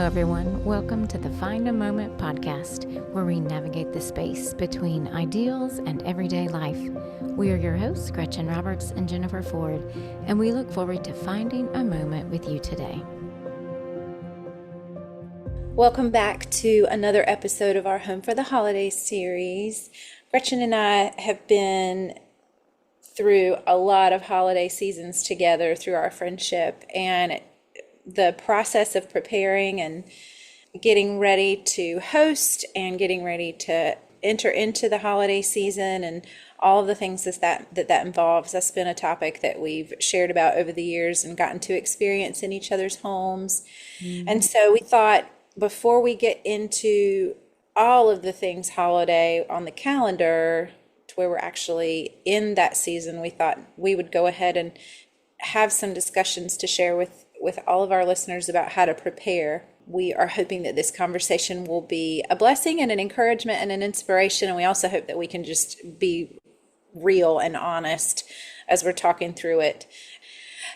everyone. Welcome to the Find a Moment podcast, where we navigate the space between ideals and everyday life. We are your hosts, Gretchen Roberts and Jennifer Ford, and we look forward to finding a moment with you today. Welcome back to another episode of our Home for the Holidays series. Gretchen and I have been through a lot of holiday seasons together through our friendship, and the process of preparing and getting ready to host and getting ready to enter into the holiday season and all of the things that involves. That's been a topic that we've shared about over the years and gotten to experience in each other's homes. And so we thought, before we get into all of the things holiday on the calendar to where we're actually in that season, we thought we would go ahead and have some discussions to share with all of our listeners about how to prepare. We are hoping that this conversation will be a blessing and an encouragement and an inspiration. And we also hope that we can just be real and honest as we're talking through it.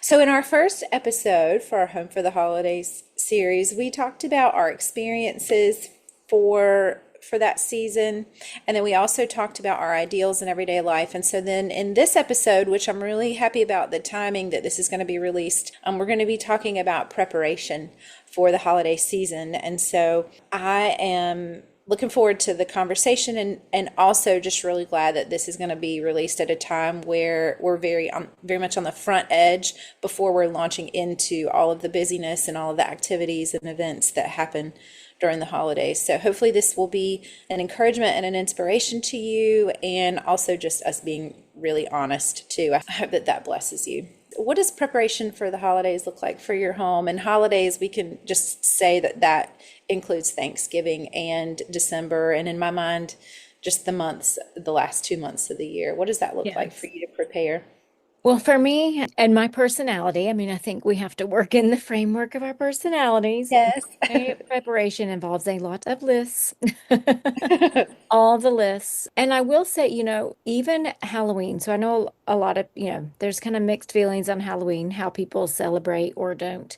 So in our first episode for our Home for the Holidays series, we talked about our experiences for that season. And then we also talked about our ideals in everyday life. And so then in this episode, which I'm really happy about the timing that this is going to be released, we're going to be talking about preparation for the holiday season. And so I am looking forward to the conversation and also just really glad that this is going to be released at a time where we're very much on the front edge before we're launching into all of the busyness and all of the activities and events that happen during the holidays. So hopefully this will be an encouragement and an inspiration to you, and also just us being really honest too. I hope that blesses you. What does preparation for the holidays look like for your home? And holidays, we can just say that includes Thanksgiving and December, and in my mind, just the last 2 months of the year. What does that look like for you to prepare? Well, for me and my personality, I think we have to work in the framework of our personalities. Yes. My preparation involves a lot of lists, all the lists. And I will say, even Halloween. So I know a lot of, there's kind of mixed feelings on Halloween, how people celebrate or don't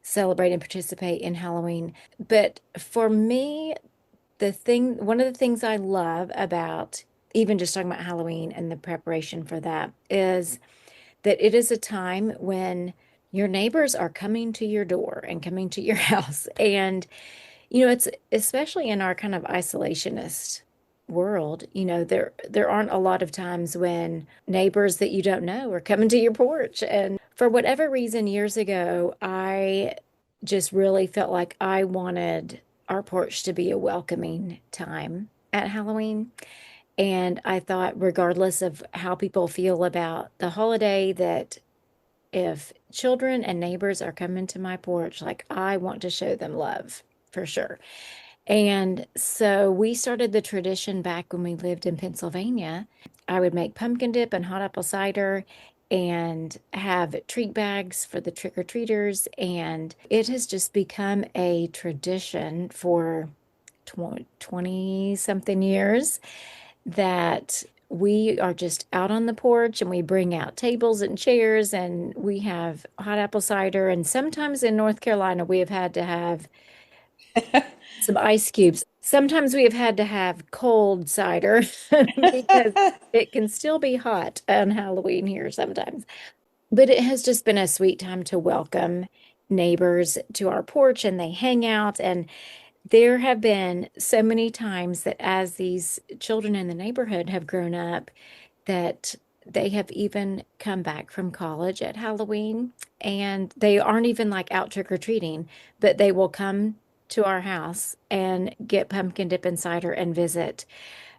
celebrate and participate in Halloween. But for me, one of the things I love about even just talking about Halloween and the preparation for that is that it is a time when your neighbors are coming to your door and coming to your house. And, it's especially in our kind of isolationist world, there aren't a lot of times when neighbors that you don't know are coming to your porch. And for whatever reason, years ago, I just really felt like I wanted our porch to be a welcoming time at Halloween. And I thought, regardless of how people feel about the holiday, that if children and neighbors are coming to my porch, like, I want to show them love for sure. And so we started the tradition back when we lived in Pennsylvania. I would make pumpkin dip and hot apple cider and have treat bags for the trick-or-treaters. And it has just become a tradition for 20 something years that we are just out on the porch and we bring out tables and chairs and we have hot apple cider. And sometimes in North Carolina, we have had to have some ice cubes. Sometimes we have had to have cold cider because it can still be hot on Halloween here sometimes. But it has just been a sweet time to welcome neighbors to our porch, and they hang out. And there have been so many times that as these children in the neighborhood have grown up, that they have even come back from college at Halloween, and they aren't even like out trick-or-treating, but they will come to our house and get pumpkin dip and cider and visit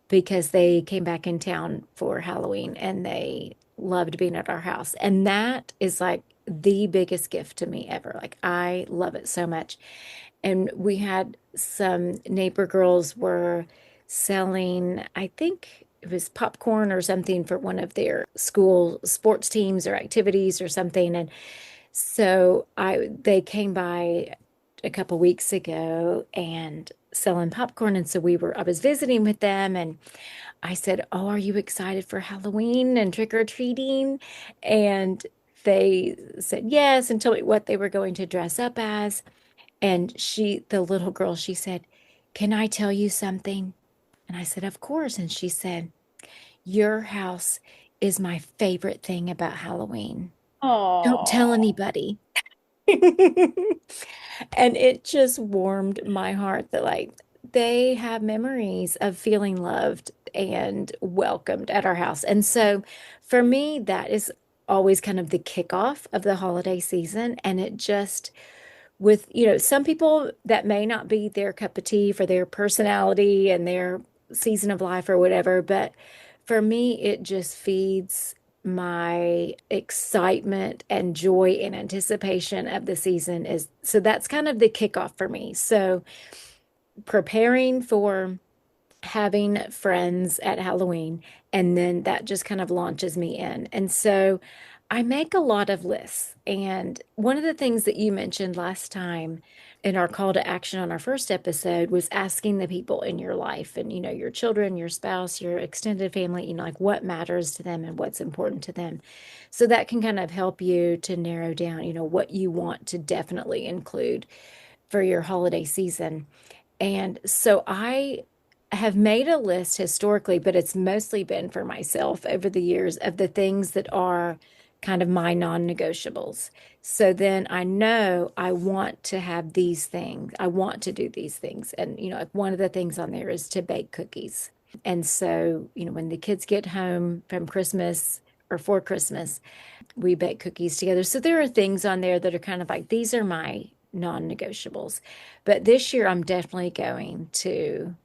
because they came back in town for Halloween and they loved being at our house. And that is like the biggest gift to me ever. Like, I love it so much. And we had some neighbor girls were selling, I think it was popcorn or something for one of their school sports teams or activities or something. And so they came by a couple weeks ago and selling popcorn. And so I was visiting with them, and I said, "Oh, are you excited for Halloween and trick-or-treating?" And they said yes and told me what they were going to dress up as. And the little girl, she said, "Can I tell you something?" And I said, "Of course." And she said, "Your house is my favorite thing about Halloween. Don't tell Oh, anybody." And it just warmed my heart that like they have memories of feeling loved and welcomed at our house. And so for me, that is always kind of the kickoff of the holiday season. And it just some people that may not be their cup of tea for their personality and their season of life or whatever, but for me, it just feeds my excitement and joy and anticipation of the season is so that's kind of the kickoff for me. So preparing for having friends at Halloween, and then that just kind of launches me in. And so I make a lot of lists. And one of the things that you mentioned last time in our call to action on our first episode was asking the people in your life and, your children, your spouse, your extended family, like what matters to them and what's important to them. So that can kind of help you to narrow down, what you want to definitely include for your holiday season. And so I have made a list historically, but it's mostly been for myself over the years of the things that are kind of my non-negotiables. So then I know I want to have these things. I want to do these things. And, like one of the things on there is to bake cookies. And so, when the kids get home from Christmas or for Christmas, we bake cookies together. So there are things on there that are kind of like, these are my non-negotiables. But this year, I'm definitely going to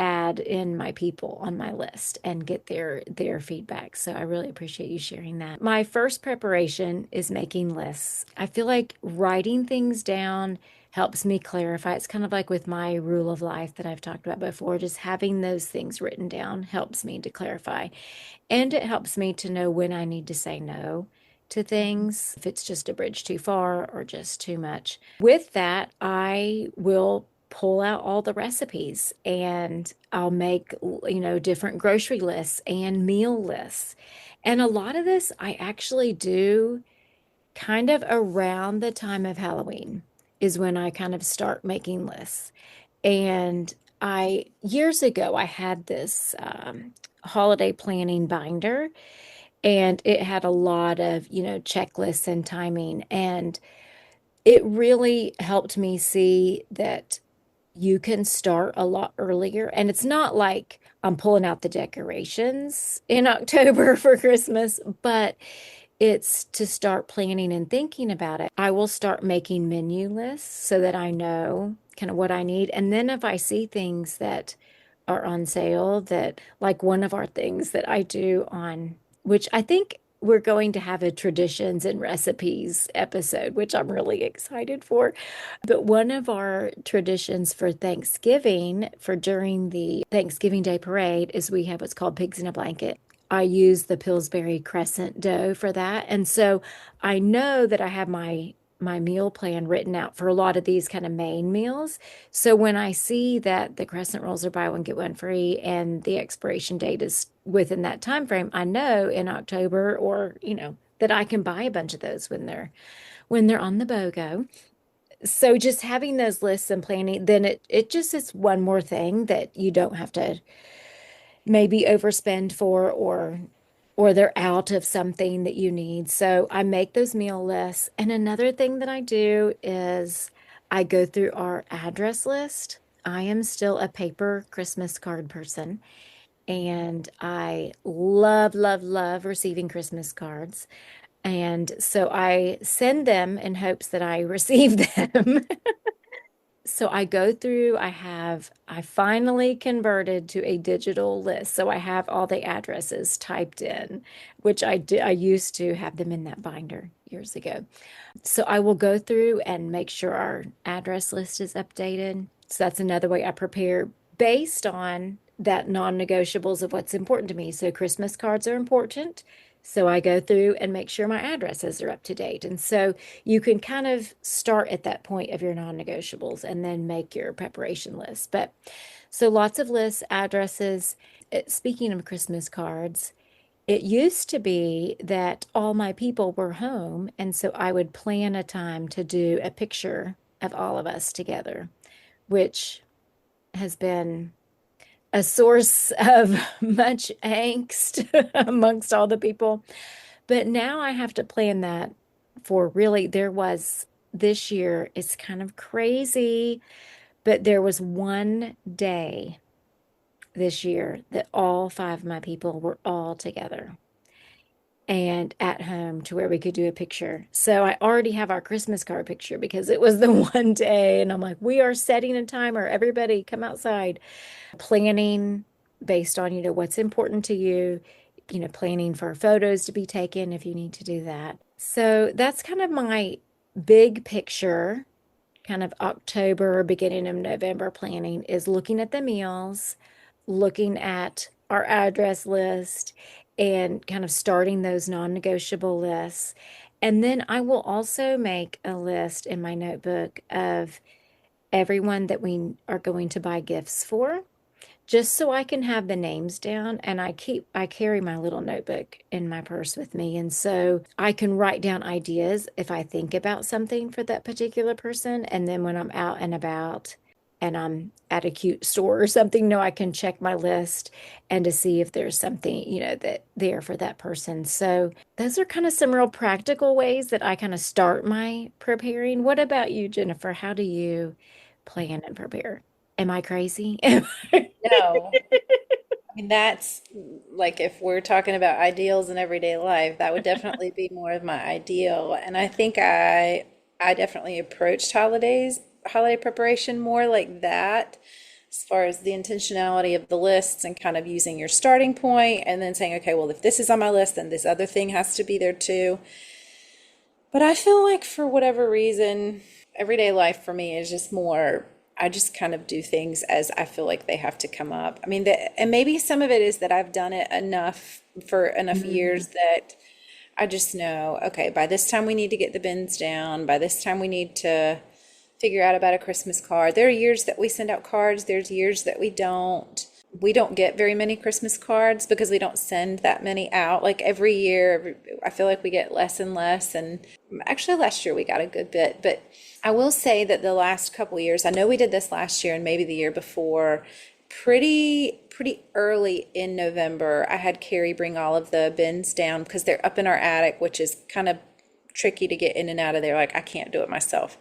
add in my people on my list and get their feedback. So I really appreciate you sharing that. My first preparation is making lists. I feel like writing things down helps me clarify. It's kind of like with my rule of life that I've talked about before, just having those things written down helps me to clarify. And it helps me to know when I need to say no to things, if it's just a bridge too far or just too much. With that, I will pull out all the recipes and I'll make, different grocery lists and meal lists. And a lot of this I actually do kind of around the time of Halloween is when I kind of start making lists. And years ago, I had this holiday planning binder, and it had a lot of, checklists and timing. And it really helped me see that you can start a lot earlier. And it's not like I'm pulling out the decorations in October for Christmas, but it's to start planning and thinking about it. I will start making menu lists so that I know kind of what I need. And then if I see things that are on sale, that like one of our things that I do on, which I think we're going to have a traditions and recipes episode, which I'm really excited for. But one of our traditions for Thanksgiving, for during the Thanksgiving Day parade, is we have what's called Pigs in a Blanket. I use the Pillsbury Crescent dough for that. And so I know that I have my meal plan written out for a lot of these kind of main meals. So when I see that the crescent rolls are buy one get one free and the expiration date is within that time frame, I know in October or, that I can buy a bunch of those when they're on the BOGO. So just having those lists and planning, then it just is one more thing that you don't have to maybe overspend for or they're out of something that you need. So I make those meal lists. And another thing that I do is I go through our address list. I am still a paper Christmas card person, and I love, love, love receiving Christmas cards. And so I send them in hopes that I receive them. So I go through, I finally converted to a digital list. So I have all the addresses typed in, which I used to have them in that binder years ago. So I will go through and make sure our address list is updated. So that's another way I prepare based on that non-negotiables of what's important to me. So Christmas cards are important. So I go through and make sure my addresses are up to date. And so you can kind of start at that point of your non-negotiables and then make your preparation list. But so lots of lists, addresses. Speaking of Christmas cards, it used to be that all my people were home, and so I would plan a time to do a picture of all of us together, which has been a source of much angst amongst all the people. But now I have to plan that for really, there was this year, it's kind of crazy, but there was one day this year that all five of my people were all together and at home to where we could do a picture. So I already have our Christmas card picture because it was the one day. And I'm like, we are setting a timer. Everybody come outside. Planning based on, what's important to you, planning for photos to be taken if you need to do that. So that's kind of my big picture, kind of October, beginning of November planning is looking at the meals, looking at our address list, and kind of starting those non-negotiable lists. And then I will also make a list in my notebook of everyone that we are going to buy gifts for, just so I can have the names down. And I carry my little notebook in my purse with me. And so I can write down ideas if I think about something for that particular person. And then when I'm out and about and I'm at a cute store or something, no, I can check my list and to see if there's something, that there for that person. So those are kind of some real practical ways that I kind of start my preparing. What about you, Jennifer? How do you plan and prepare? Am I crazy? No. I mean, that's like if we're talking about ideals in everyday life, that would definitely be more of my ideal. And I think I definitely approached holiday preparation more like that, as far as the intentionality of the lists and kind of using your starting point and then saying, okay, well, if this is on my list, then this other thing has to be there too. But I feel like for whatever reason, everyday life for me is just more, I just kind of do things as I feel like they have to come up. I mean, and maybe some of it is that I've done it enough for enough Mm. years that I just know, okay, by this time we need to get the bins down. By this time we need to figure out about a Christmas card. There are years that we send out cards, there's years that we don't. We don't get very many Christmas cards because we don't send that many out. Like every year, I feel like we get less and less. And actually, last year we got a good bit. But I will say that the last couple years, I know we did this last year and maybe the year before, pretty early in November, I had Carrie bring all of the bins down because they're up in our attic, which is kind of tricky to get in and out of there. Like I can't do it myself.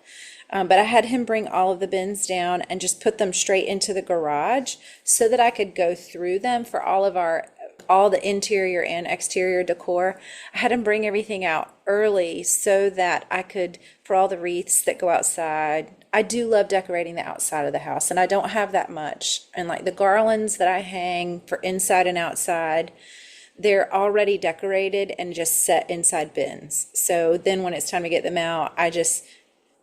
But I had him bring all of the bins down and just put them straight into the garage so that I could go through them for all the interior and exterior decor. I had him bring everything out early so that I could, for all the wreaths that go outside. I do love decorating the outside of the house, and I don't have that much. And like the garlands that I hang for inside and outside, they're already decorated and just set inside bins. So then when it's time to get them out, I just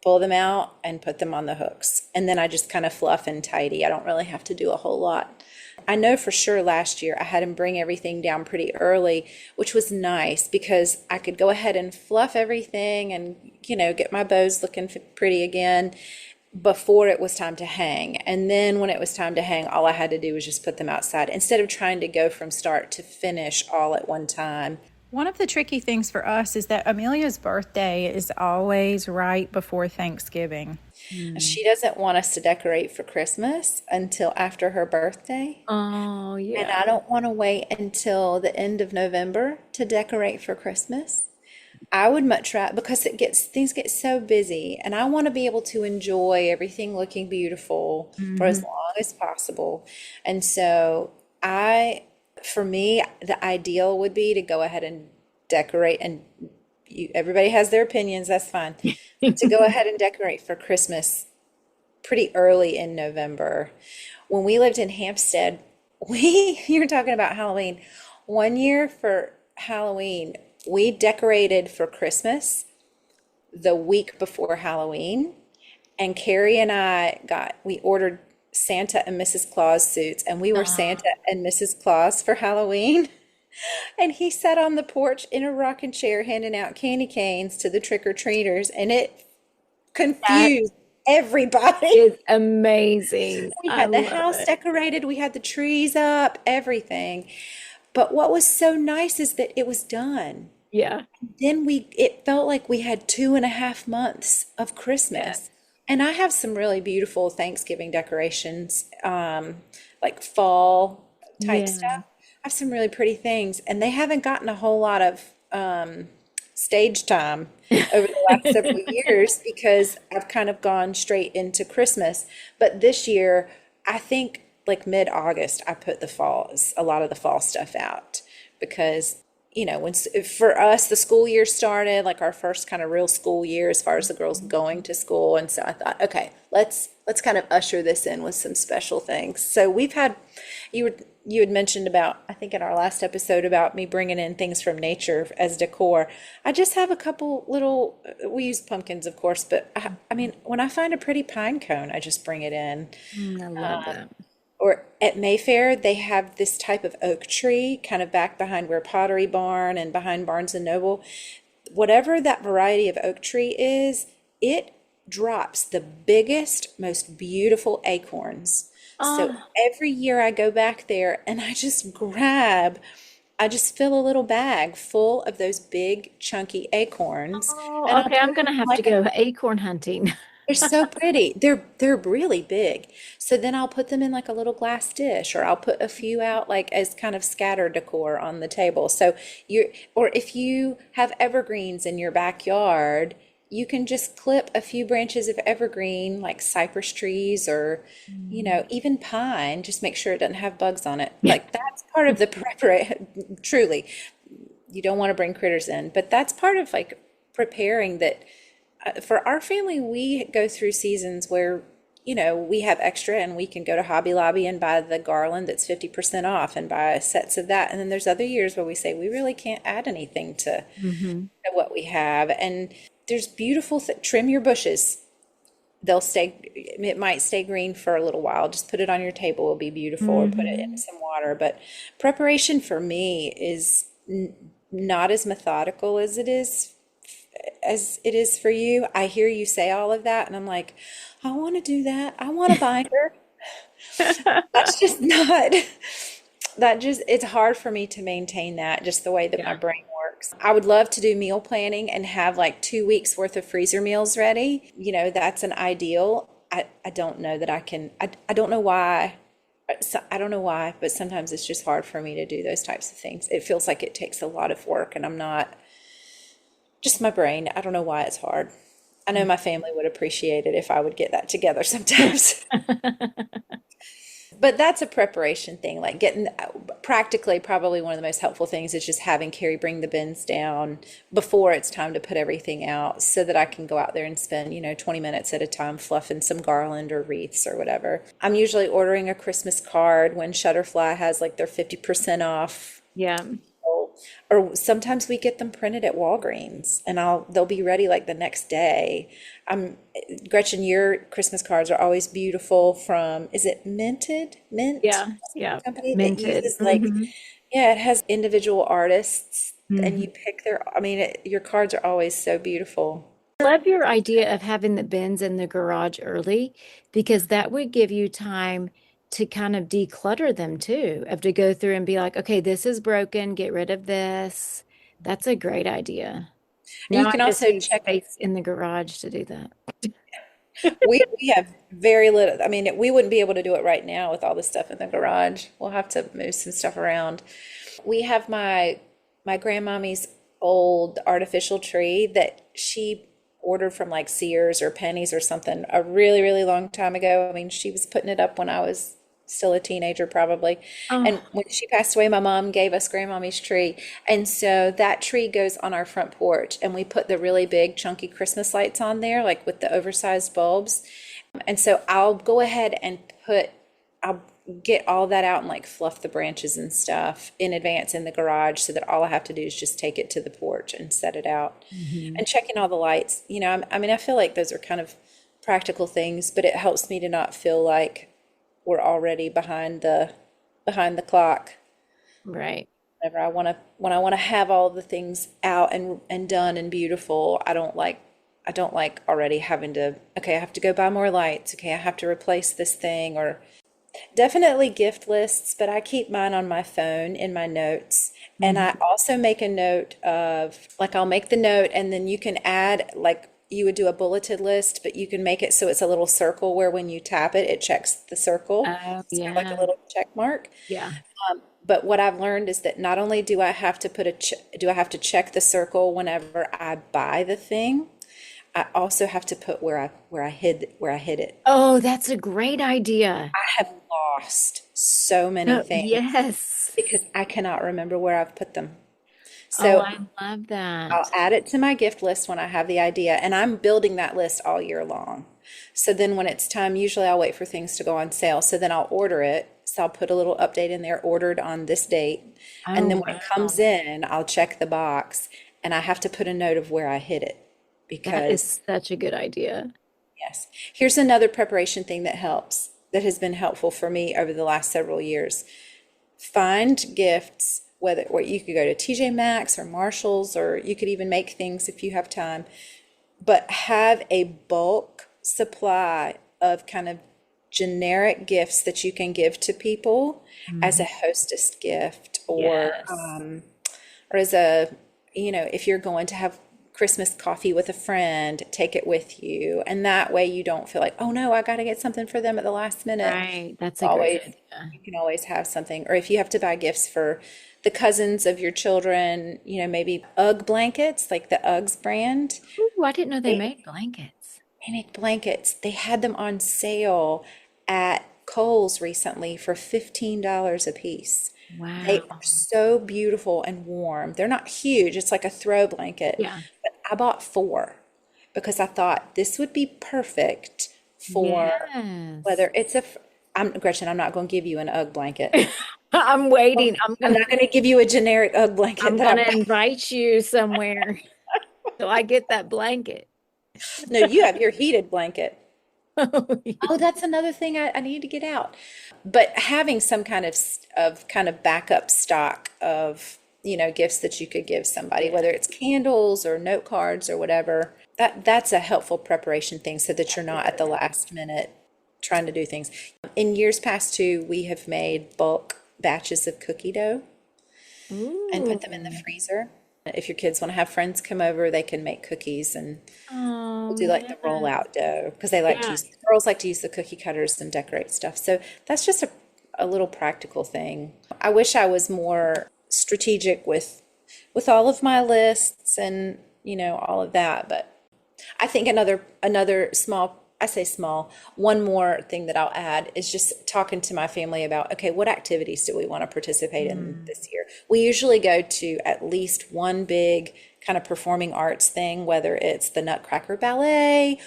pull them out and put them on the hooks. And then I just kind of fluff and tidy. I don't really have to do a whole lot. I know for sure last year I had him bring everything down pretty early, which was nice because I could go ahead and fluff everything and, get my bows looking pretty again before it was time to hang. And then when it was time to hang, all I had to do was just put them outside instead of trying to go from start to finish all at one time. One of the tricky things for us is that Amelia's birthday is always right before Thanksgiving. Mm. She doesn't want us to decorate for Christmas until after her birthday. Oh, And yeah. I don't want to wait until the end of November to decorate for Christmas. I would much rather, because things get so busy and I want to be able to enjoy everything looking beautiful for as Hmm. long as possible. And so for me, the ideal would be to go ahead and decorate and everybody has their opinions, that's fine. But to go ahead and decorate for Christmas pretty early in November. When we lived in Hampstead, you're talking about Halloween. One year for Halloween, we decorated for Christmas the week before Halloween. And Carrie and we ordered Santa and Mrs. Claus suits, and we were Oh, Santa and Mrs. Claus for Halloween. And he sat on the porch in a rocking chair handing out candy canes to the trick-or-treaters, and it that confused everybody. is amazing. We I had the love house it. decorated, we had the trees up, everything. But what was so nice is that it was done. Yeah. Then it felt like we had 2.5 months of Yes. Christmas And I have some really beautiful Thanksgiving decorations, like fall type Yeah. stuff. I have some really pretty things, and they haven't gotten a whole lot of stage time over the last several years because I've kind of gone straight into Christmas. But this year, I think like mid-August, I put a lot of the fall stuff out because for us the school year started, like our first kind of real school year as far as the girls going to school, and so I thought, okay, let's kind of usher this in with some special things. So we've had you had mentioned about, I think in our last episode, about me bringing in things from nature as decor. I just have a couple little, we use pumpkins of course, but I mean when I find a pretty pine cone I just bring it in. I love that. Or at Mayfair, they have this type of oak tree kind of back behind where Pottery Barn and behind Barnes and Noble. Whatever that variety of oak tree is, it drops the biggest, most beautiful acorns. So Oh, every year I go back there and I just fill a little bag full of those big, chunky acorns, and oh, I'll okay. put I'm them gonna in have to like a go acorn hunting. they're so pretty. They're really big. So then I'll put them in like a little glass dish, or I'll put a few out like as kind of scatter decor on the table. So or if you have evergreens in your backyard, you can just clip a few branches of evergreen, like cypress trees or, Mm. even pine. Just make sure it doesn't have bugs on it. Like that's part of the preparation. Truly, you don't want to bring critters in, but that's part of like preparing that for our family, we go through seasons where, we have extra and we can go to Hobby Lobby and buy the garland that's 50% off and buy sets of that. And then there's other years where we say we really can't add anything to what we have. And there's beautiful, trim your bushes. It might stay green for a little while. Just put it on your table, it'll be beautiful, or put it in Hmm. some water. But preparation for me is not as methodical as it is for you. I hear you say all of that, and I'm like, I want to do that. I want a binder. That's just not, it's hard for me to maintain that, just the way that my Yeah. brain works. I would love to do meal planning and have like 2 weeks worth of freezer meals ready. That's an ideal. I don't know that I can, I don't know why. I don't know why, but sometimes it's just hard for me to do those types of things. It feels like it takes a lot of work, and I'm not, just my brain. I don't know why it's hard. I know my family would appreciate it if I would get that together sometimes. But that's a preparation thing, like getting practically probably one of the most helpful things is just having Carrie bring the bins down before it's time to put everything out so that I can go out there and spend, 20 minutes at a time fluffing some garland or wreaths or whatever. I'm usually ordering a Christmas card when Shutterfly has like their 50% off, Yeah. or sometimes we get them printed at Walgreens and they'll be ready like the next day. Um, Gretchen, your Christmas cards are always beautiful from, is it Mint Yeah. Yeah. company that Minted. uses like, yeah, it has individual artists and Hmm. you pick I mean, your cards are always so beautiful. Love your idea of having the bins in the garage early because that would give you time to kind of declutter them too, of to go through and be like, okay, this is broken, get rid of this. That's a great idea. And you Now I can just also need check. space in the garage to do that. We have very little. I mean, we wouldn't be able to do it right now with all the stuff in the garage. We'll have to move some stuff around. We have my grandmommy's old artificial tree that she ordered from like Sears or Penny's or something a really, really long time ago. I mean, she was putting it up when I was still a teenager probably. And Oh, when she passed away, my mom gave us grandmommy's tree. And so that tree goes on our front porch and we put the really big chunky Christmas lights on there, like with the oversized bulbs. And so I'll go ahead and I'll get all that out and like fluff the branches and stuff in advance in the garage so that all I have to do is just take it to the porch and set it out. mhm. And checking all the lights, I mean, I feel like those are kind of practical things, but it helps me to not feel like we're already behind the clock. Right. Whenever when I want to have all the things out and done and beautiful, I don't like already having to, okay, I have to go buy more lights. Okay, I have to replace this thing, or definitely gift lists, but I keep mine on my phone in my notes. And I Mhm. also make a note of, like, I'll make the note and then you can add, like, you would do a bulleted list, but you can make it so it's a little circle where when you tap it, it checks the circle. Oh, It's kind of like a yeah. little check mark. Yeah. But what I've learned is that not only do I have to do I have to check the circle whenever I buy the thing, I also have to put where I hid it. Oh, that's a great idea. I have lost so many Oh, things yes. because I cannot remember where I've put them. Oh, So I love I'll that. add it to my gift list when I have the idea, and I'm building that list all year long. So then when it's time, usually I'll wait for things to go on sale. So then I'll order it. So I'll put a little update in there, ordered on this date. And then Oh, when it wow. comes in, I'll check the box and I have to put a note of where I hid it That because, is such a good idea. yes. Here's another preparation thing that helps, that has been helpful for me over the last several years. Find gifts, whether or you could go to TJ Maxx or Marshalls, or you could even make things if you have time, but have a bulk supply of kind of generic gifts that you can give to people as a Mhm. hostess gift, Yes. or as a, if you're going to have Christmas coffee with a friend, take it with you. And that way you don't feel like, oh no, I got to get something for them at the last minute. Right. That's a great Always, idea. you can always have something. Or if you have to buy gifts for the cousins of your children, maybe UGG blankets, like the UGGs brand. Ooh, I didn't know they They, made blankets. they make blankets. They had them on sale at Kohl's recently for $15 a piece. They are Wow. so beautiful and warm. They're not huge. It's like a throw blanket. Yeah. But I bought four because I thought this would be perfect for Yes. whether it's I'm Gretchen, I'm not going to give you an UGG blanket. I'm waiting. I'm not going to give you a generic UGG blanket I'm that I gonna bought. invite you somewhere till I get that blanket. No, you have your heated blanket. Oh, yeah. Oh, that's another thing I need to get out. But having some kind of backup stock of, gifts that you could give somebody, Yeah. whether it's candles or note cards or whatever, that's a helpful preparation thing so that you're not at the last minute trying to do things. In years past too, we have made bulk batches of cookie dough and put them in the Ooh. freezer. If your kids want to have friends come over, they can make cookies, and we'll Oh, do like the yeah. rollout dough because Yeah. girls like to use the cookie cutters and decorate stuff. So that's just a little practical thing. I wish I was more strategic with all of my lists and, all of that, but I think another small, I say small, one more thing that I'll add is just talking to my family about, okay, what activities do we want to participate in Mm. this year? We usually go to at least one big kind of performing arts thing, whether it's the Nutcracker Ballet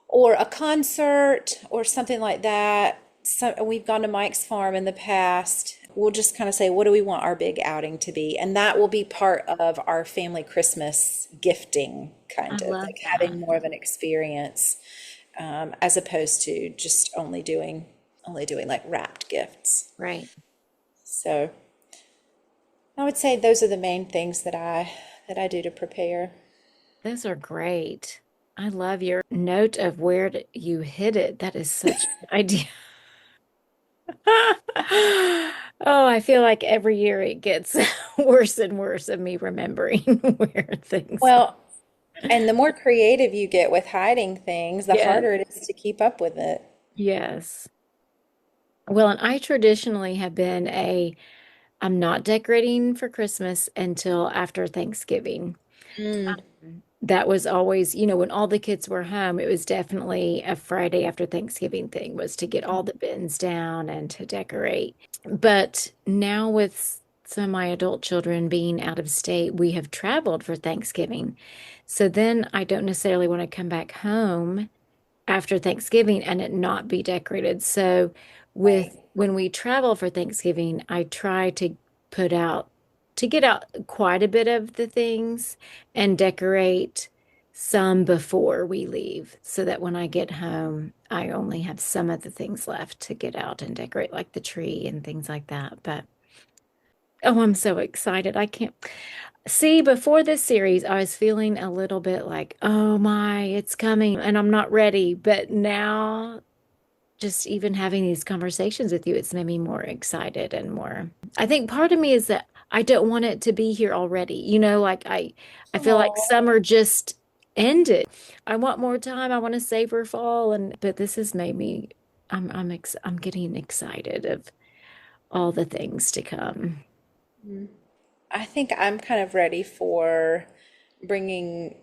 or a concert or something like that. So we've gone to Mike's Farm in the past. We'll just kind of say, what do we want our big outing to be? And that will be part of our family Christmas gifting, I kind of love like that. having more of an experience, as opposed to just only doing like wrapped gifts. Right. So I would say those are the main things that I do to prepare. Those are great. I love your note of where you hid it. That is such an idea. Oh, I feel like every year it gets worse and worse of me remembering where things are. Well, and the more creative you get with hiding things, the Yes. harder it is to keep up with it. Yes. Well, and I traditionally have been I'm not decorating for Christmas until after Thanksgiving. Mm. That was always, when all the kids were home, it was definitely a Friday after Thanksgiving thing was to get all the bins down and to decorate. But now with some of my adult children being out of state, we have traveled for Thanksgiving. So then I don't necessarily want to come back home after Thanksgiving and it not be decorated. So Right. with when we travel for Thanksgiving, I try put out to get out quite a bit of the things and decorate some before we leave so that when I get home, I only have some of the things left to get out and decorate like the tree and things like that. But oh, I'm so excited. I can't see before this series, I was feeling a little bit like, oh my, it's coming and I'm not ready. But now, just even having these conversations with you, it's made me more excited and more. I think part of me is that I don't want it to be here already. Like I feel like Oh, summer just end it. I want more time. I want to savor fall, and but this has made me. I'm getting excited of all the things to come. I think I'm kind of ready for bringing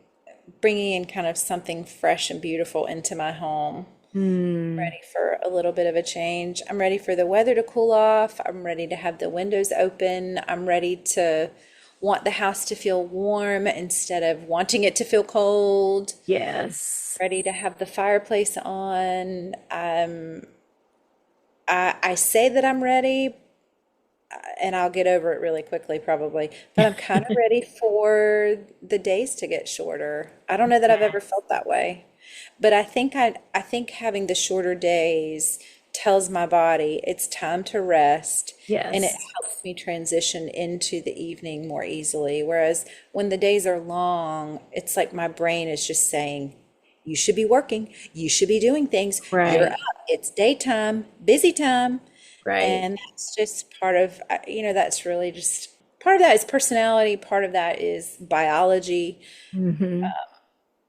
bringing in kind of something fresh and beautiful into my home. Hmm. Ready for a little bit of a change. I'm ready for the weather to cool off. I'm ready to have the windows open. I'm ready to want the house to feel warm instead of wanting it to feel cold. Yes. Ready to have the fireplace on. I say that I'm ready, and I'll get over it really quickly probably, but I'm kind of ready for the days to get shorter. I don't know that I've ever felt that way, but I think having the shorter days tells my body it's time to rest, and it Yes. helps me transition into the evening more easily. Whereas when the days are long, it's like my brain is just saying, you should be working, you should be doing things, you're up, Right. it's daytime, busy time. Right. And that's just part of, that's really just part of that is personality, part of that is biology, Hmm.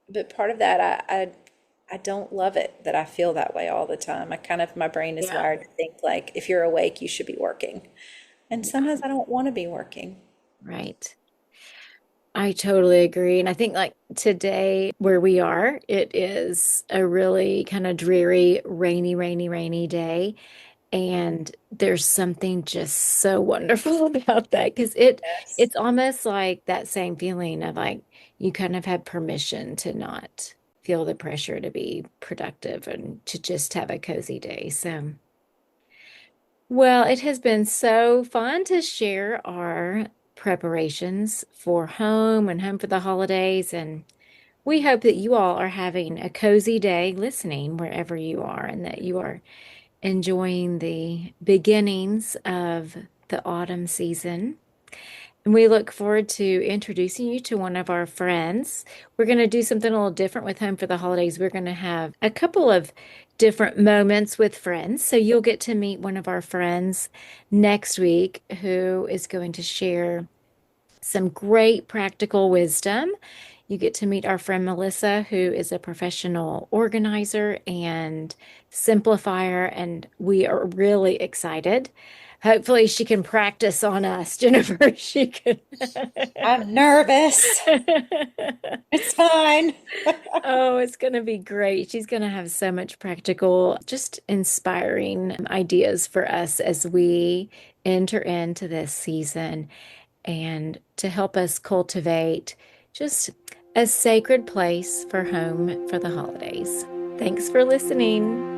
but part of that, I don't love it that I feel that way all the time. My brain is Yeah. wired to think like, if you're awake, you should be working. And sometimes I don't want to be working. Right. I totally agree. And I think like today where we are, it is a really kind of dreary, rainy day. And there's something just so wonderful about that because Yes. it's almost like that same feeling of like you kind of have permission to not feel the pressure to be productive and to just have a cozy day. So, well, it has been so fun to share our preparations for home and home for the holidays. And we hope that you all are having a cozy day listening wherever you are and that you are enjoying the beginnings of the autumn season. And we look forward to introducing you to one of our friends. We're going to do something a little different with Home for the Holidays. We're going to have a couple of different moments with friends. So you'll get to meet one of our friends next week who is going to share some great practical wisdom. You get to meet our friend Melissa, who is a professional organizer and simplifier, and we are really excited. Hopefully, she can practice on us, Jennifer. She can. I'm nervous. It's fine. Oh, it's going to be great. She's going to have so much practical, just inspiring ideas for us as we enter into this season and to help us cultivate just a sacred place for home for the holidays. Thanks for listening.